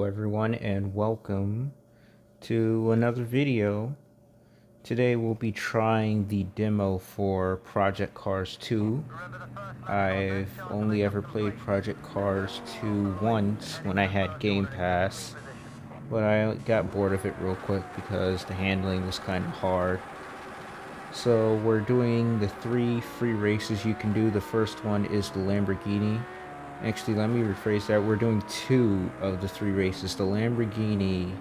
everyone, and welcome to another video. Today we'll be trying the demo for Project Cars 2. I've only ever played Project Cars 2 once when I had Game Pass, but I got bored of it real quick because the handling was kind of hard. So we're doing the 3 free races you can do. The first one is the Lamborghini. Actually, let me rephrase that. We're doing 2 of the 3 races. The Lamborghini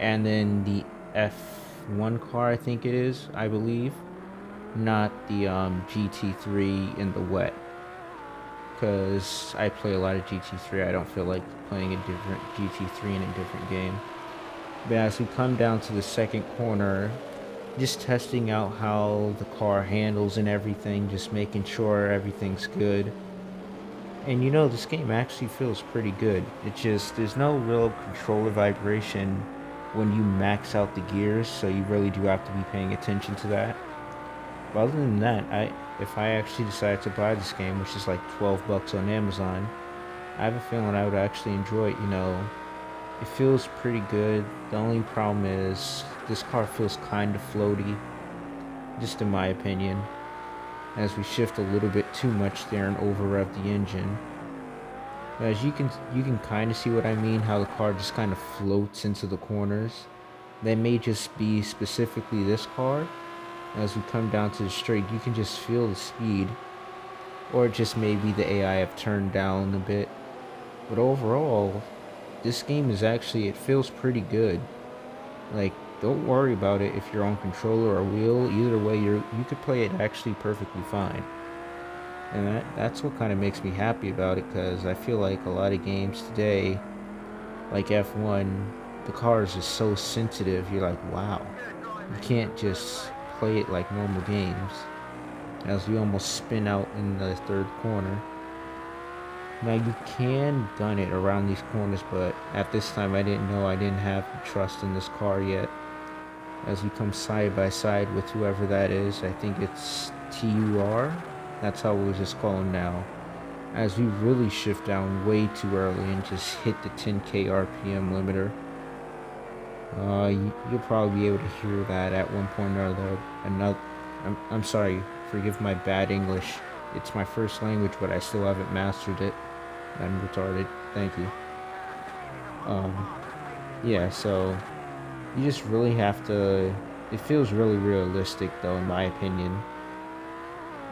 and then the F1 car, I think it is, I believe. Not the GT3 in the wet. Because I play a lot of GT3. I don't feel like playing a different GT3 in a different game. But as we come down to the second corner, just testing out how the car handles and everything. Just making sure everything's good. And you know, this game actually feels pretty good. It's just, there's no real controller vibration when you max out the gears, so you really do have to be paying attention to that. But other than that, if I actually decide to buy this game, which is like $12 on Amazon, I have a feeling I would actually enjoy it. You know, it feels pretty good. The only problem is this car feels kind of floaty, just in my opinion, as we shift a little bit too much there and over rev the engine. As you can kind of see what I mean, how the car just kind of floats into the corners. That may just be specifically this car. As we come down to the straight, you can just feel the speed, or just maybe the AI have turned down a bit. But overall, this game is actually, it feels pretty good. Like, don't worry about it if you're on controller or wheel. Either way, you could play it actually perfectly fine. And that's what kind of makes me happy about it, because I feel like a lot of games today, like F1, the cars are so sensitive. You're like, wow, you can't just play it like normal games, as we almost spin out in the third corner. Now you can gun it around these corners, but at this time I didn't know. I didn't have trust in this car yet. As we come side by side with whoever that is, I think it's TUR. That's how we'll just call him now. As we really shift down way too early and just hit the 10k RPM limiter. You'll probably be able to hear that at one point or another. I'm sorry, forgive my bad English. It's my first language, but I still haven't mastered it. I'm retarded. Thank you. Yeah, so you just really have to. It feels really realistic, though, in my opinion.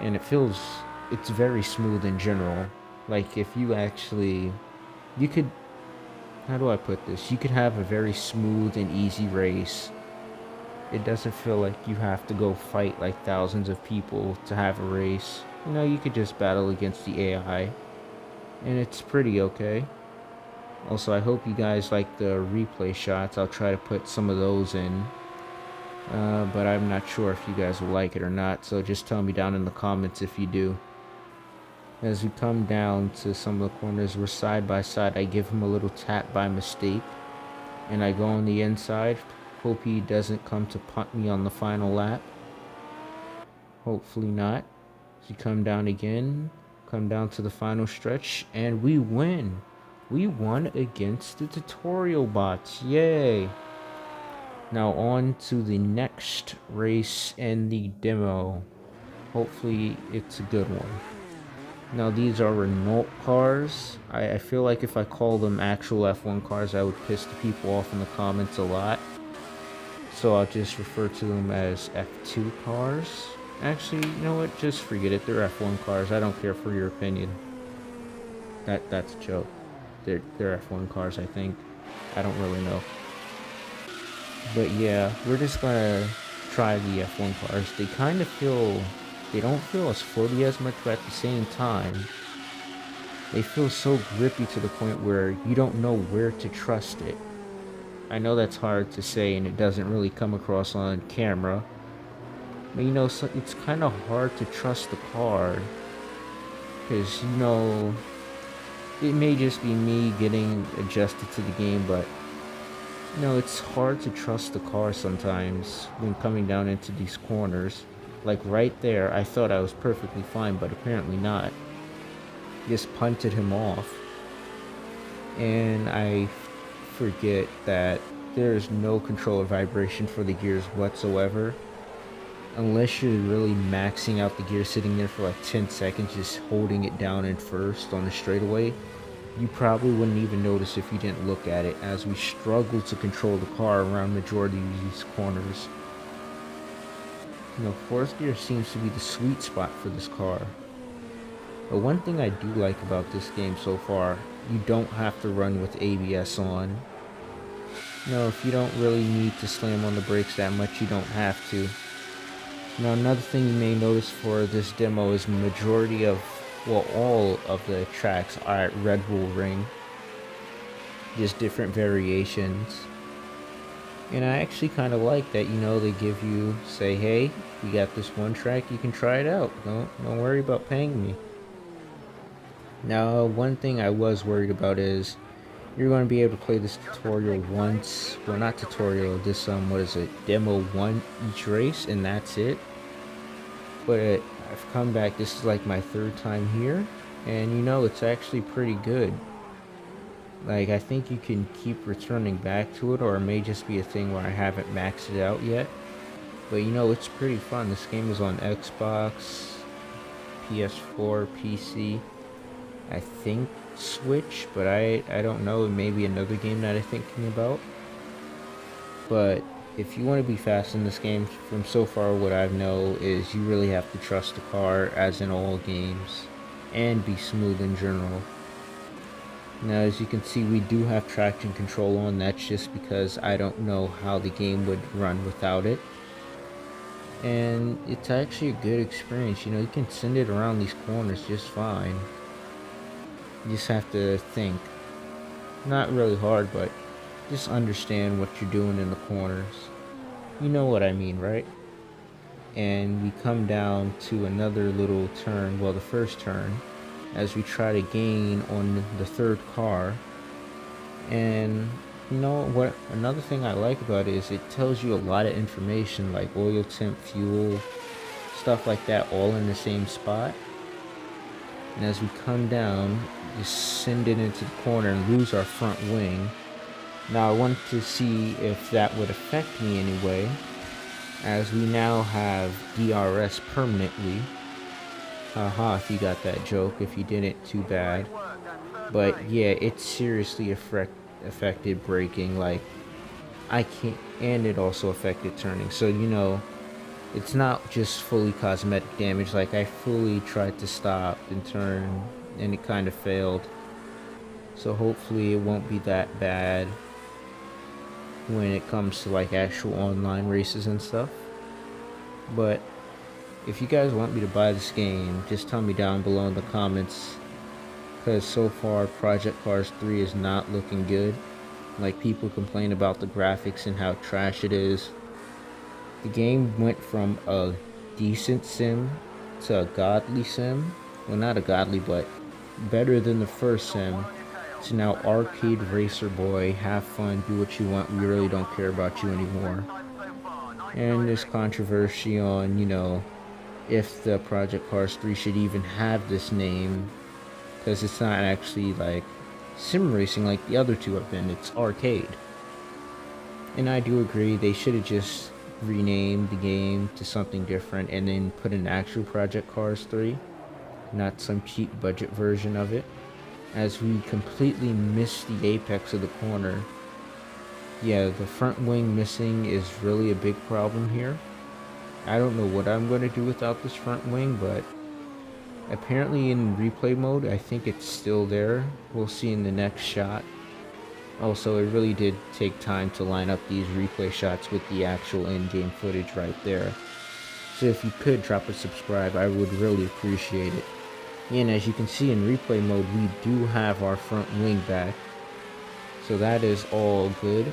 And it's very smooth in general. Like, if you actually, you could, how do I put this? You could have a very smooth and easy race. It doesn't feel like you have to go fight like thousands of people to have a race. You know, you could just battle against the AI, and it's pretty okay. Also, I hope you guys like the replay shots. I'll try to put some of those in. But I'm not sure if you guys will like it or not, so just tell me down in the comments if you do. As we come down to some of the corners, we're side by side. I give him a little tap by mistake, and I go on the inside. Hope he doesn't come to punt me on the final lap. Hopefully not. As we come down again, come down to the final stretch, and we win. We won against the tutorial bots. Yay! Now on to the next race and the demo. Hopefully it's a good one. Now these are Renault cars. I feel like if I call them actual F1 cars, I would piss the people off in the comments a lot. So I'll just refer to them as F2 cars. Actually, you know what? Just forget it. They're F1 cars. I don't care for your opinion. That's a joke. They're F1 cars, I think. I don't really know. But yeah, we're just gonna try the F1 cars. They kind of feel, they don't feel as floaty as much, but at the same time, they feel so grippy to the point where you don't know where to trust it. I know that's hard to say and it doesn't really come across on camera. But you know, so it's kind of hard to trust the car. Because, you know, it may just be me getting adjusted to the game, but you know, it's hard to trust the car sometimes when coming down into these corners. Like right there, I thought I was perfectly fine, but apparently not. Just punted him off. And I forget that there is no control or vibration for the gears whatsoever. Unless you're really maxing out the gear, sitting there for like 10 seconds, just holding it down in first on the straightaway, you probably wouldn't even notice if you didn't look at it, as we struggle to control the car around majority of these corners. You know, fourth gear seems to be the sweet spot for this car. But one thing I do like about this game so far, you don't have to run with ABS on. You know, if you don't really need to slam on the brakes that much, you don't have to. Now, another thing you may notice for this demo is majority of, well, all of the tracks are at Red Bull Ring. Just different variations. And I actually kind of like that, you know, they give you, say, hey, we got this one track, you can try it out. Don't worry about paying me. Now, one thing I was worried about is you're going to be able to play this tutorial once, well, not tutorial, this, what is it, demo one each race, and that's it. But I've come back, this is like my third time here, and you know, it's actually pretty good. Like, I think you can keep returning back to it, or it may just be a thing where I haven't maxed it out yet. But you know, it's pretty fun. This game is on Xbox, PS4, PC, I think Switch, but I don't know. It may be another game that I'm thinking about. But if you want to be fast in this game, from so far what I know is you really have to trust the car, as in all games, and be smooth in general. Now, as you can see, we do have traction control on. That's just because I don't know how the game would run without it. And it's actually a good experience. You know, you can send it around these corners just fine. You just have to think. Not really hard, but just understand what you're doing in the corners. You know what I mean, right? And we come down to another little turn, well, the first turn, as we try to gain on the third car. And you know what, another thing I like about it is it tells you a lot of information, like oil temp, fuel, stuff like that, all in the same spot. And as we come down, just send it into the corner and lose our front wing. Now I want to see if that would affect me anyway, as we now have DRS permanently. Haha, if you got that joke. If you didn't, too bad. But yeah, it seriously affected braking. Like, I can't, and it also affected turning. So, you know, it's not just fully cosmetic damage. Like, I fully tried to stop and turn, and it kind of failed. So hopefully it won't be that bad when it comes to like actual online races and stuff. But if you guys want me to buy this game, just tell me down below in the comments, because so far Project Cars 3 is not looking good. Like, people complain about the graphics and how trash it is. The game went from a decent sim to a godly sim. Well, not a godly, but better than the first sim. To now arcade racer boy, have fun, do what you want, we really don't care about you anymore. And there's controversy on, you know, if the Project Cars 3 should even have this name, because it's not actually like sim racing like the other two have been, it's arcade. And I do agree, they should have just renamed the game to something different and then put an actual Project Cars 3, not some cheap budget version of it, as we completely missed the apex of the corner. Yeah, the front wing missing is really a big problem here. I don't know what I'm going to do without this front wing, but apparently in replay mode, I think it's still there. We'll see in the next shot. Also, it really did take time to line up these replay shots with the actual in-game footage right there. So if you could drop a subscribe, I would really appreciate it. And as you can see in replay mode, we do have our front wing back. So that is all good.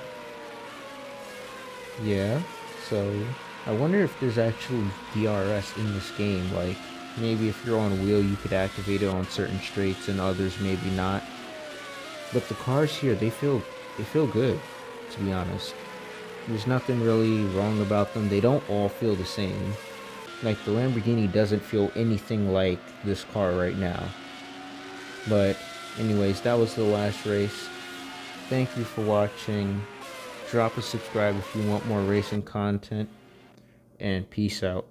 Yeah, so I wonder if there's actually DRS in this game. Like, maybe if you're on a wheel, you could activate it on certain straights and others maybe not. But the cars here, they feel good, to be honest. There's nothing really wrong about them. They don't all feel the same. Like, the Lamborghini doesn't feel anything like this car right now. But anyways, that was the last race. Thank you for watching. Drop a subscribe if you want more racing content, and peace out.